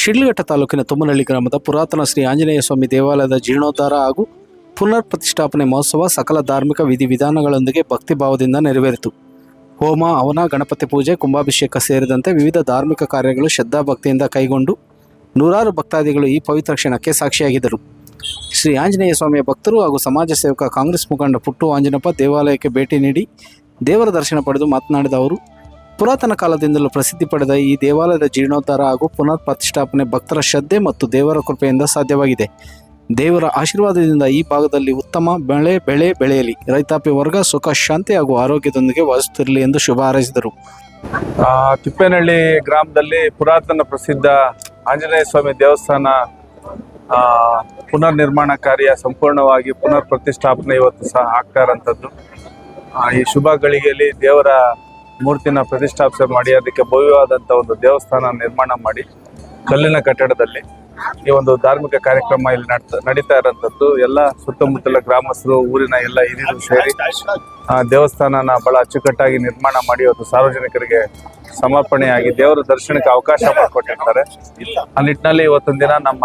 ಶಿಡ್ಲಘಟ್ಟ ತಾಲೂಕಿನ ತುಮ್ಮನಹಳ್ಳಿ ಗ್ರಾಮದ ಪುರಾತನ ಶ್ರೀ ಆಂಜನೇಯ ಸ್ವಾಮಿ ದೇವಾಲಯದ ಜೀರ್ಣೋದ್ಧಾರ ಹಾಗೂ ಪುನರ್ ಪ್ರತಿಷ್ಠಾಪನೆ ಮಹೋತ್ಸವ ಸಕಲ ಧಾರ್ಮಿಕ ವಿಧಿವಿಧಾನಗಳೊಂದಿಗೆ ಭಕ್ತಿಭಾವದಿಂದ ನೆರವೇರಿತು. ಹೋಮ, ಹವನ, ಗಣಪತಿ ಪೂಜೆ, ಕುಂಭಾಭಿಷೇಕ ಸೇರಿದಂತೆ ವಿವಿಧ ಧಾರ್ಮಿಕ ಕಾರ್ಯಗಳು ಶ್ರದ್ಧಾಭಕ್ತಿಯಿಂದ ಕೈಗೊಂಡು ನೂರಾರು ಭಕ್ತಾದಿಗಳು ಈ ಪವಿತ್ರ ಕ್ಷಣಕ್ಕೆ ಸಾಕ್ಷಿಯಾಗಿದ್ದರು. ಶ್ರೀ ಆಂಜನೇಯ ಸ್ವಾಮಿಯ ಭಕ್ತರು ಹಾಗೂ ಸಮಾಜ ಸೇವಕ ಕಾಂಗ್ರೆಸ್ ಮುಖಂಡ ಪುಟ್ಟು ಆಂಜನಪ್ಪ ದೇವಾಲಯಕ್ಕೆ ಭೇಟಿ ನೀಡಿ ದೇವರ ದರ್ಶನ ಪಡೆದು ಮಾತನಾಡಿದ ಅವರು, ಪುರಾತನ ಕಾಲದಿಂದಲೂ ಪ್ರಸಿದ್ಧಿ ಪಡೆದ ಈ ದೇವಾಲಯದ ಜೀರ್ಣೋದ್ಧಾರ ಹಾಗೂ ಪುನರ್ ಪ್ರತಿಷ್ಠಾಪನೆ ಭಕ್ತರ ಶ್ರದ್ಧೆ ಮತ್ತು ದೇವರ ಕೃಪೆಯಿಂದ ಸಾಧ್ಯವಾಗಿದೆ. ದೇವರ ಆಶೀರ್ವಾದದಿಂದ ಈ ಭಾಗದಲ್ಲಿ ಉತ್ತಮ ಬೆಳೆ ಬೆಳೆಯಲಿ, ರೈತಾಪಿ ವರ್ಗ ಸುಖ, ಶಾಂತಿ ಹಾಗೂ ಆರೋಗ್ಯದೊಂದಿಗೆ ವಾಸಿಸುತ್ತಿರಲಿ ಎಂದು ಶುಭ ಹಾರೈಸಿದರು. ತಿಪ್ಪೇನಹಳ್ಳಿ ಗ್ರಾಮದಲ್ಲಿ ಪುರಾತನ ಪ್ರಸಿದ್ಧ ಆಂಜನೇಯ ಸ್ವಾಮಿ ದೇವಸ್ಥಾನ ಪುನರ್ ನಿರ್ಮಾಣ ಕಾರ್ಯ ಸಂಪೂರ್ಣವಾಗಿ ಪುನರ್ ಪ್ರತಿಷ್ಠಾಪನೆ ಇವತ್ತು ಸಹ ಆಗ್ತಾ ಇರೋಂಥದ್ದು. ಈ ಶುಭ ಗಳಿಗೆಯಲ್ಲಿ ದೇವರ ಮೂರ್ತಿನ ಪ್ರತಿಷ್ಠಾಪನೆ ಮಾಡಿ ಅದಕ್ಕೆ ಭವ್ಯವಾದಂಥ ಒಂದು ದೇವಸ್ಥಾನ ನಿರ್ಮಾಣ ಮಾಡಿ ಕಲ್ಲಿನ ಕಟ್ಟಡದಲ್ಲಿ ಈ ಒಂದು ಧಾರ್ಮಿಕ ಕಾರ್ಯಕ್ರಮ ಇಲ್ಲಿ ನಡೀತಾ ಇರೋಂಥದ್ದು. ಎಲ್ಲ ಸುತ್ತಮುತ್ತಲ ಗ್ರಾಮಸ್ಥರು, ಊರಿನ ಎಲ್ಲ ಹಿರಿಯರು ಸೇರಿ ದೇವಸ್ಥಾನನ ಬಹಳ ಅಚ್ಚುಕಟ್ಟಾಗಿ ನಿರ್ಮಾಣ ಮಾಡಿ ಇವತ್ತು ಸಾರ್ವಜನಿಕರಿಗೆ ಸಮರ್ಪಣೆಯಾಗಿ ದೇವರ ದರ್ಶನಕ್ಕೆ ಅವಕಾಶ ಮಾಡಿಕೊಟ್ಟಿರ್ತಾರೆ. ಆ ನಿಟ್ಟಿನಲ್ಲಿ ಇವತ್ತೊಂದು ದಿನ ನಮ್ಮ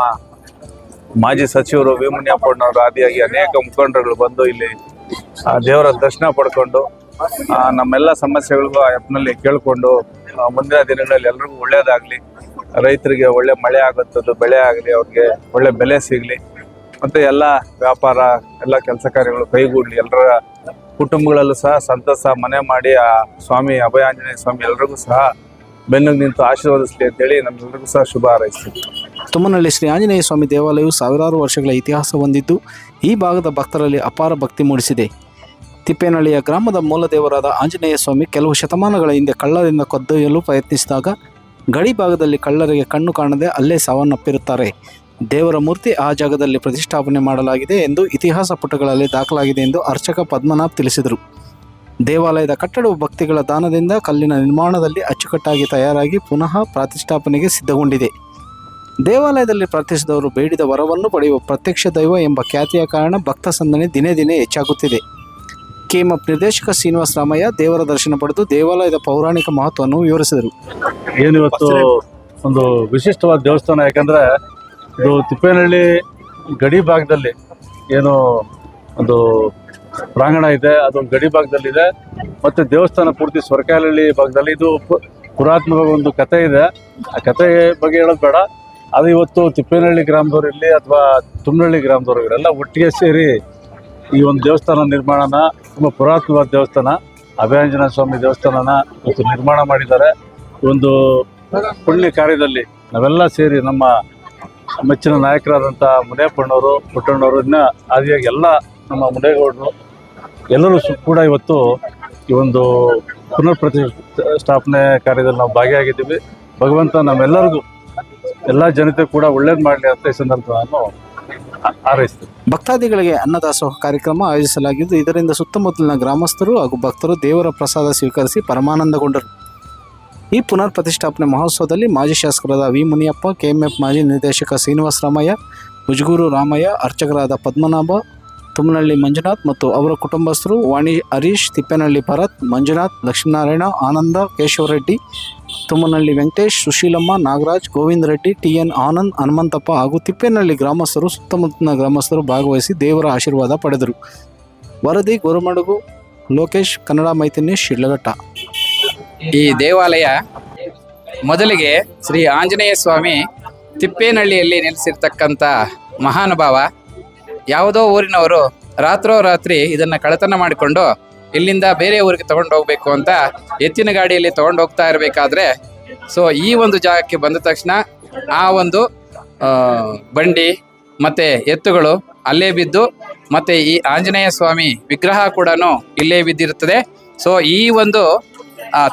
ಮಾಜಿ ಸಚಿವರು ವಿ ಮುನಿಯಪ್ಪನವರು ಆದಿಯಾಗಿ ಅನೇಕ ಮುಖಂಡರುಗಳು ಬಂದು ಇಲ್ಲಿ ದೇವರ ದರ್ಶನ ಪಡ್ಕೊಂಡು ನಮ್ಮೆಲ್ಲ ಸಮಸ್ಯೆಗಳಿಗೂ ಆ ಆ್ಯಪ್ನಲ್ಲಿ ಕೇಳಿಕೊಂಡು ಮುಂದಿನ ದಿನಗಳಲ್ಲಿ ಎಲ್ರಿಗೂ ಒಳ್ಳೇದಾಗಲಿ, ರೈತರಿಗೆ ಒಳ್ಳೆ ಮಳೆ ಆಗುತ್ತದ್ದು, ಬೆಳೆ ಆಗಲಿ, ಅವ್ರಿಗೆ ಒಳ್ಳೆ ಬೆಲೆ ಸಿಗಲಿ, ಮತ್ತು ಎಲ್ಲ ವ್ಯಾಪಾರ ಎಲ್ಲ ಕೆಲಸ ಕಾರ್ಯಗಳು ಕೈಗೂಡಲಿ, ಎಲ್ಲರ ಕುಟುಂಬಗಳಲ್ಲೂ ಸಹ ಸಂತಸ ಮನೆ ಮಾಡಿ ಆ ಸ್ವಾಮಿ ಅಭಯ ಆಂಜನೇಯ ಸ್ವಾಮಿ ಎಲ್ರಿಗೂ ಸಹ ಬೆನ್ನಿಗೆ ನಿಂತು ಆಶೀರ್ವದಿಸಲಿ ಅಂತೇಳಿ ನಮ್ಮೆಲ್ಲರಿಗೂ ಸಹ ಶುಭ ಹಾರೈಸ್ತೀವಿ. ತುಮ್ಮನಹಳ್ಳಿ ಶ್ರೀ ಆಂಜನೇಯ ಸ್ವಾಮಿ ದೇವಾಲಯವು ಸಾವಿರಾರು ವರ್ಷಗಳ ಇತಿಹಾಸ ಹೊಂದಿದ್ದು ಈ ಭಾಗದ ಭಕ್ತರಲ್ಲಿ ಅಪಾರ ಭಕ್ತಿ ಮೂಡಿಸಿದೆ. ತಿಪ್ಪೇನಹಳ್ಳಿಯ ಗ್ರಾಮದ ಮೂಲ ದೇವರಾದ ಆಂಜನೇಯ ಸ್ವಾಮಿ ಕೆಲವು ಶತಮಾನಗಳ ಹಿಂದೆ ಕಳ್ಳರಿಂದ ಕದ್ದೊಯ್ಯಲು ಪ್ರಯತ್ನಿಸಿದಾಗ ಗಡಿ ಭಾಗದಲ್ಲಿ ಕಳ್ಳರಿಗೆ ಕಣ್ಣು ಕಾಣದೆ ಅಲ್ಲೇ ಸಾವನ್ನಪ್ಪಿರುತ್ತಾರೆ. ದೇವರ ಮೂರ್ತಿ ಆ ಜಾಗದಲ್ಲಿ ಪ್ರತಿಷ್ಠಾಪನೆ ಮಾಡಲಾಗಿದೆ ಎಂದು ಇತಿಹಾಸ ಪುಟಗಳಲ್ಲಿ ದಾಖಲಾಗಿದೆ ಎಂದು ಅರ್ಚಕ ಪದ್ಮನಾಭ್ ತಿಳಿಸಿದರು. ದೇವಾಲಯದ ಕಟ್ಟಡವು ಭಕ್ತಿಗಳ ದಾನದಿಂದ ಕಲ್ಲಿನ ನಿರ್ಮಾಣದಲ್ಲಿ ಅಚ್ಚುಕಟ್ಟಾಗಿ ತಯಾರಾಗಿ ಪುನಃ ಪ್ರತಿಷ್ಠಾಪನೆಗೆ ಸಿದ್ಧಗೊಂಡಿದೆ. ದೇವಾಲಯದಲ್ಲಿ ಪ್ರಾರ್ಥಿಸಿದವರು ಬೇಡಿದ ವರವನ್ನು ಪಡೆಯುವ ಪ್ರತ್ಯಕ್ಷ ದೈವ ಎಂಬ ಖ್ಯಾತಿಯ ಕಾರಣ ಭಕ್ತ ಸಂದಣಿ ದಿನೇ ದಿನೇ ಹೆಚ್ಚಾಗುತ್ತಿದೆ. ಕೆಎಂಎಫ್ ನಿರ್ದೇಶಕ ಶ್ರೀನಿವಾಸ ರಾಮಯ್ಯ ದೇವರ ದರ್ಶನ ಪಡೆದು ದೇವಾಲಯದ ಪೌರಾಣಿಕ ಮಹತ್ವವನ್ನು ವಿವರಿಸಿದರು. ಏನಿವತ್ತು ಒಂದು ವಿಶಿಷ್ಟವಾದ ದೇವಸ್ಥಾನ, ಯಾಕಂದರೆ ಇದು ತಿಪ್ಪೇನಹಳ್ಳಿ ಗಡಿ ಭಾಗದಲ್ಲಿ ಏನು ಒಂದು ಪ್ರಾಂಗಣ ಇದೆ, ಅದು ಗಡಿ ಭಾಗದಲ್ಲಿದೆ. ಮತ್ತು ದೇವಸ್ಥಾನ ಪೂರ್ತಿ ಸ್ವರ್ಕಾಲಹಳ್ಳಿ ಭಾಗದಲ್ಲಿ. ಇದು ಪುರಾತನವಾಗ ಒಂದು ಕಥೆ ಇದೆ. ಆ ಕಥೆ ಬಗ್ಗೆ ಹೇಳೋದು ಬೇಡ. ಅದು ಇವತ್ತು ತಿಪ್ಪೇನಹಳ್ಳಿ ಗ್ರಾಮದವ್ರು ಇರಲಿ ಅಥವಾ ತುಮ್ಮನಹಳ್ಳಿ ಗ್ರಾಮದವ್ರು ಇವರೆಲ್ಲ ಒಟ್ಟಿಗೆ ಸೇರಿ ಈ ಒಂದು ದೇವಸ್ಥಾನ ನಿರ್ಮಾಣನ, ತುಂಬ ಪುರಾತನವಾದ ದೇವಸ್ಥಾನ ಅಭಯಾಂಜನೇಯ ಸ್ವಾಮಿ ದೇವಸ್ಥಾನನ ಇವತ್ತು ನಿರ್ಮಾಣ ಮಾಡಿದ್ದಾರೆ. ಒಂದು ಪುಣ್ಯ ಕಾರ್ಯದಲ್ಲಿ ನಾವೆಲ್ಲ ಸೇರಿ ನಮ್ಮ ಮೆಚ್ಚಿನ ನಾಯಕರಾದಂಥ ಮುನಿಯಪ್ಪಣ್ಣವರು, ಪುಟ್ಟಣ್ಣವರು, ಇನ್ನು ಆದಿಯಾಗಿ ಎಲ್ಲ ನಮ್ಮ ಮುನೇಗೌಡರು ಎಲ್ಲರೂ ಕೂಡ ಇವತ್ತು ಈ ಒಂದು ಪುನರ್ ಪ್ರತಿಷ್ಠಾಪನೆ ಕಾರ್ಯದಲ್ಲಿ ನಾವು ಭಾಗಿಯಾಗಿದ್ದೀವಿ. ಭಗವಂತ ನಮ್ಮೆಲ್ಲರಿಗೂ ಎಲ್ಲ ಜನತೆ ಕೂಡ ಒಳ್ಳೇದು ಮಾಡಲಿ ಅಂತ ಈ ಸಂದರ್ಭ ನಾನು ಹಾರೈಸ್ತೀನಿ. ಭಕ್ತಾದಿಗಳಿಗೆ ಅನ್ನದಾಸೋಹ ಕಾರ್ಯಕ್ರಮ ಆಯೋಜಿಸಲಾಗಿದ್ದು ಇದರಿಂದ ಸುತ್ತಮುತ್ತಲಿನ ಗ್ರಾಮಸ್ಥರು ಹಾಗೂ ಭಕ್ತರು ದೇವರ ಪ್ರಸಾದ ಸ್ವೀಕರಿಸಿ ಪರಮಾನಂದಗೊಂಡರು. ಈ ಪುನರ್ ಪ್ರತಿಷ್ಠಾಪನೆ ಮಹೋತ್ಸವದಲ್ಲಿ ಮಾಜಿ ಶಾಸಕರಾದ ವಿ ಮುನಿಯಪ್ಪ, ಕೆಎಂಎಫ್ ಮಾಜಿ ನಿರ್ದೇಶಕ ಶ್ರೀನಿವಾಸ ರಾಮಯ್ಯ, ಮುಜುಗೂರು ರಾಮಯ್ಯ, ಅರ್ಚಕರಾದ ಪದ್ಮನಾಭ, ತುಮ್ಮನಹಳ್ಳಿ ಮಂಜುನಾಥ್ ಮತ್ತು ಅವರ ಕುಟುಂಬಸ್ಥರು, ವಾಣಿ ಹರೀಶ್, ತಿಪ್ಪೇನಹಳ್ಳಿ ಭರತ್, ಮಂಜುನಾಥ್, ಲಕ್ಷ್ಮೀನಾರಾಯಣ, ಆನಂದ, ಕೇಶವರೆಡ್ಡಿ, ತುಮ್ಮನಹಳ್ಳಿ ವೆಂಕಟೇಶ್, ಸುಶೀಲಮ್ಮ, ನಾಗರಾಜ್, ಗೋವಿಂದ ರೆಡ್ಡಿ, ಟಿ.ಎನ್. ಆನಂದ್, ಹನುಮಂತಪ್ಪ ಹಾಗೂ ತಿಪ್ಪೇನಹಳ್ಳಿ ಗ್ರಾಮಸ್ಥರು, ಸುತ್ತಮುತ್ತಲಿನ ಗ್ರಾಮಸ್ಥರು ಭಾಗವಹಿಸಿ ದೇವರ ಆಶೀರ್ವಾದ ಪಡೆದರು. ವರದಿ ಗುರುಮಡುಗು ಲೋಕೇಶ್, ಕನ್ನಡ ಮೈತ್ರಿ ನ್ಯೂಸ್, ಶಿಡ್ಲಘಟ್ಟ. ಈ ದೇವಾಲಯ ಮೊದಲಿಗೆ ಶ್ರೀ ಆಂಜನೇಯ ಸ್ವಾಮಿ ತಿಪ್ಪೇನಹಳ್ಳಿಯಲ್ಲಿ ನೆಲೆಸಿರ್ತಕ್ಕಂಥ ಮಹಾನುಭಾವ. ಯಾವುದೋ ಊರಿನವರು ರಾತ್ರೋರಾತ್ರಿ ಇದನ್ನು ಕಳ್ಳತನ ಮಾಡಿಕೊಂಡು ಇಲ್ಲಿಂದ ಬೇರೆ ಊರಿಗೆ ತೊಗೊಂಡು ಹೋಗಬೇಕು ಅಂತ ಎತ್ತಿನ ಗಾಡಿಯಲ್ಲಿ ತೊಗೊಂಡು ಹೋಗ್ತಾ ಇರಬೇಕಾದ್ರೆ ಈ ಒಂದು ಜಾಗಕ್ಕೆ ಬಂದ ತಕ್ಷಣ ಆ ಒಂದು ಬಂಡಿ ಮತ್ತು ಎತ್ತುಗಳು ಅಲ್ಲೇ ಬಿದ್ದು ಮತ್ತು ಈ ಆಂಜನೇಯ ಸ್ವಾಮಿ ವಿಗ್ರಹ ಕೂಡ ಇಲ್ಲೇ ಬಿದ್ದಿರುತ್ತದೆ. ಈ ಒಂದು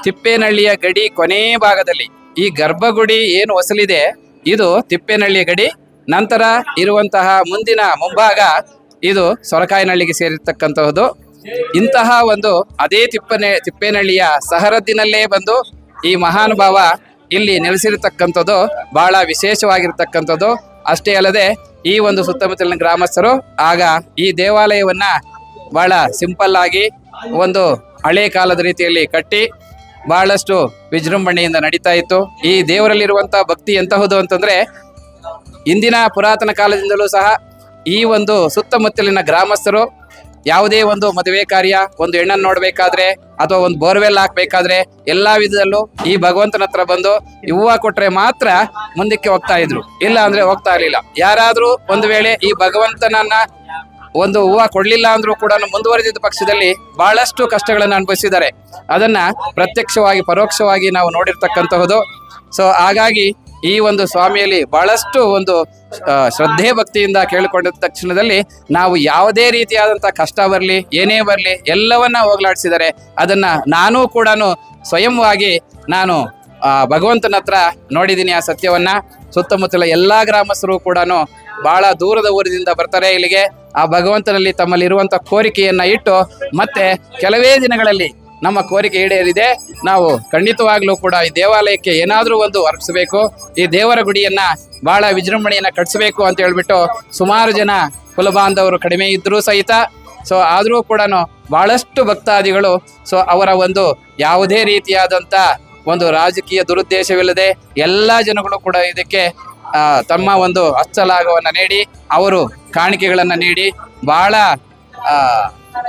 ತಿಪ್ಪೇನಹಳ್ಳಿಯ ಗಡಿ ಕೊನೆ ಭಾಗದಲ್ಲಿ ಈ ಗರ್ಭಗುಡಿ ಏನು ಹೊಸಲಿದೆ, ಇದು ತಿಪ್ಪೇನಹಳ್ಳಿಯ ಗಡಿ. ನಂತರ ಇರುವಂತಹ ಮುಂದಿನ ಮುಂಭಾಗ ಇದು ಸೊರಕಾಯನಹಳ್ಳಿಗೆ ಸೇರಿರ್ತಕ್ಕಂತಹದ್ದು. ಇಂತಹ ಒಂದು ಅದೇ ತಿಪ್ಪೇನಹಳ್ಳಿಯ ಸಹರದ್ದಿನಲ್ಲೇ ಬಂದು ಈ ಮಹಾನುಭಾವ ಇಲ್ಲಿ ನೆಲೆಸಿರತಕ್ಕಂಥದ್ದು ಬಹಳ ವಿಶೇಷವಾಗಿರ್ತಕ್ಕಂಥದ್ದು. ಅಷ್ಟೇ ಅಲ್ಲದೆ ಈ ಒಂದು ಸುತ್ತಮುತ್ತಲಿನ ಗ್ರಾಮಸ್ಥರು ಆಗ ಈ ದೇವಾಲಯವನ್ನ ಬಹಳ ಸಿಂಪಲ್ ಆಗಿ ಒಂದು ಹಳೆ ಕಾಲದ ರೀತಿಯಲ್ಲಿ ಕಟ್ಟಿ ಬಹಳಷ್ಟು ವಿಜೃಂಭಣೆಯಿಂದ ನಡೀತಾ ಇತ್ತು. ಈ ದೇವರಲ್ಲಿರುವಂತ ಭಕ್ತಿ ಎಂತಹುದು ಅಂತಂದ್ರೆ ಇಂದಿನ ಪುರಾತನ ಕಾಲದಿಂದಲೂ ಸಹ ಈ ಒಂದು ಸುತ್ತಮುತ್ತಲಿನ ಗ್ರಾಮಸ್ಥರು ಯಾವುದೇ ಒಂದು ಮದುವೆ ಕಾರ್ಯ, ಒಂದು ಹೆಣ್ಣನ್ನು ನೋಡ್ಬೇಕಾದ್ರೆ ಅಥವಾ ಒಂದು ಬೋರ್ವೆಲ್ ಹಾಕ್ಬೇಕಾದ್ರೆ ಎಲ್ಲಾ ವಿಧದಲ್ಲೂ ಈ ಭಗವಂತನ ಹತ್ರ ಬಂದು ಹೂವು ಕೊಟ್ರೆ ಮಾತ್ರ ಮುಂದಕ್ಕೆ ಹೋಗ್ತಾ ಇದ್ರು, ಇಲ್ಲ ಅಂದ್ರೆ ಹೋಗ್ತಾ ಇರ್ಲಿಲ್ಲ. ಯಾರಾದ್ರೂ ಒಂದು ವೇಳೆ ಈ ಭಗವಂತನನ್ನ ಒಂದು ಹೂವು ಕೊಡ್ಲಿಲ್ಲ ಅಂದ್ರೂ ಕೂಡ ಮುಂದುವರೆದಿದ್ದ ಪಕ್ಷದಲ್ಲಿ ಬಹಳಷ್ಟು ಕಷ್ಟಗಳನ್ನು ಅನುಭವಿಸಿದ್ದಾರೆ. ಅದನ್ನ ಪ್ರತ್ಯಕ್ಷವಾಗಿ ಪರೋಕ್ಷವಾಗಿ ನಾವು ನೋಡಿರ್ತಕ್ಕಂತಹದ್ದು. ಸೊ ಹಾಗಾಗಿ ಈ ಒಂದು ಸ್ವಾಮಿಯಲ್ಲಿ ಬಹಳಷ್ಟು ಒಂದು ಶ್ರದ್ಧೆ ಭಕ್ತಿಯಿಂದ ಕೇಳಿಕೊಂಡ ತಕ್ಷಣದಲ್ಲಿ ನಾವು ಯಾವುದೇ ರೀತಿಯಾದಂತಹ ಕಷ್ಟ ಬರಲಿ, ಏನೇ ಬರಲಿ, ಎಲ್ಲವನ್ನ ಹೋಗ್ಲಾಡಿಸಿದ್ದಾರೆ. ಅದನ್ನ ನಾನೂ ಕೂಡ ಸ್ವಯಂವಾಗಿ ನಾನು ಭಗವಂತನ ಹತ್ರ ನೋಡಿದ್ದೀನಿ ಆ ಸತ್ಯವನ್ನ. ಸುತ್ತಮುತ್ತಲ ಎಲ್ಲಾ ಗ್ರಾಮಸ್ಥರು ಕೂಡ ಬಹಳ ದೂರದ ಊರಿನಿಂದ ಬರ್ತಾರೆ ಇಲ್ಲಿಗೆ. ಆ ಭಗವಂತನಲ್ಲಿ ತಮ್ಮಲ್ಲಿರುವಂತ ಕೋರಿಕೆಯನ್ನ ಇಟ್ಟು ಮತ್ತೆ ಕೆಲವೇ ದಿನಗಳಲ್ಲಿ ನಮ್ಮ ಕೋರಿಕೆ ಈಡೇರಿದೆ. ನಾವು ಖಂಡಿತವಾಗ್ಲೂ ಕೂಡ ಈ ದೇವಾಲಯಕ್ಕೆ ಏನಾದ್ರೂ ಒಂದು ಅರ್ಪಿಸಬೇಕು, ಈ ದೇವರ ಗುಡಿಯನ್ನ ಬಹಳ ವಿಜೃಂಭಣೆಯನ್ನ ಕಟ್ಟಿಸಬೇಕು ಅಂತ ಹೇಳ್ಬಿಟ್ಟು ಸುಮಾರು ಜನ ಕುಲಬಾಂಧವರು ಕಡಿಮೆ ಇದ್ರೂ ಸಹಿತ ಸೊ ಆದ್ರೂ ಕೂಡ ಬಹಳಷ್ಟು ಭಕ್ತಾದಿಗಳು ಸೊ ಅವರ ಒಂದು ಯಾವುದೇ ರೀತಿಯಾದಂತ ಒಂದು ರಾಜಕೀಯ ದುರುದ್ದೇಶವಿಲ್ಲದೆ ಎಲ್ಲಾ ಜನಗಳು ಕೂಡ ಇದಕ್ಕೆ ತಮ್ಮ ಒಂದು ಹಸ್ತಲಾಘವನ್ನ ನೀಡಿ ಅವರು ಕಾಣಿಕೆಗಳನ್ನ ನೀಡಿ ಬಹಳ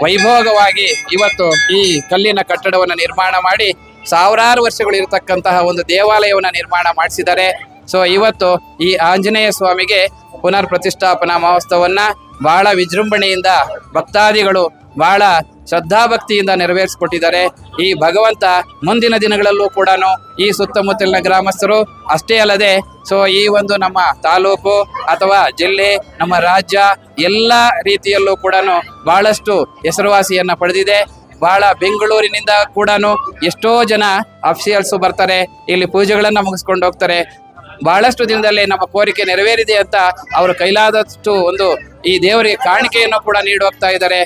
ವೈಭೋಗವಾಗಿ ಇವತ್ತು ಈ ಕಲ್ಲಿನ ಕಟ್ಟಡವನ್ನು ನಿರ್ಮಾಣ ಮಾಡಿ ಸಾವಿರಾರು ವರ್ಷಗಳು ಇರತಕ್ಕಂತಹ ಒಂದು ದೇವಾಲಯವನ್ನು ನಿರ್ಮಾಣ ಮಾಡಿಸಿದ್ದಾರೆ. ಸೊ ಇವತ್ತು ಈ ಆಂಜನೇಯ ಸ್ವಾಮಿಗೆ ಪುನರ್ ಪ್ರತಿಷ್ಠಾಪನಾ ಮಹೋತ್ಸವನ್ನ ಬಹಳ ವಿಜೃಂಭಣೆಯಿಂದ ಭಕ್ತಾದಿಗಳು ಬಹಳ ಶ್ರದ್ಧಾಭಕ್ತಿಯಿಂದ ನೆರವೇರಿಸಿಕೊಟ್ಟಿದ್ದಾರೆ. ಈ ಭಗವಂತ ಮುಂದಿನ ದಿನಗಳಲ್ಲೂ ಕೂಡ ಈ ಸುತ್ತಮುತ್ತಲಿನ ಗ್ರಾಮಸ್ಥರು ಅಷ್ಟೇ ಅಲ್ಲದೆ ಸೊ ಈ ಒಂದು ನಮ್ಮ ತಾಲೂಕು ಅಥವಾ ಜಿಲ್ಲೆ, ನಮ್ಮ ರಾಜ್ಯ ಎಲ್ಲ ರೀತಿಯಲ್ಲೂ ಕೂಡ ಬಹಳಷ್ಟು ಹೆಸರುವಾಸಿಯನ್ನ ಪಡೆದಿದೆ. ಬಹಳ ಬೆಂಗಳೂರಿನಿಂದ ಕೂಡ ಎಷ್ಟೋ ಜನ ಅಫಿಷಿಯಲ್ಸ್ ಬರ್ತಾರೆ, ಇಲ್ಲಿ ಪೂಜೆಗಳನ್ನ ಮುಗಿಸ್ಕೊಂಡು ಹೋಗ್ತಾರೆ. ಬಹಳಷ್ಟು ದಿನದಲ್ಲೇ ನಮ್ಮ ಕೋರಿಕೆ ನೆರವೇರಿದೆ ಅಂತ ಅವರು ಕೈಲಾದಷ್ಟು ಒಂದು ಈ ದೇವರಿಗೆ ಕಾಣಿಕೆಯನ್ನು ಕೂಡ ನೀಡಿ ಹೋಗ್ತಾ ಇದ್ದಾರೆ.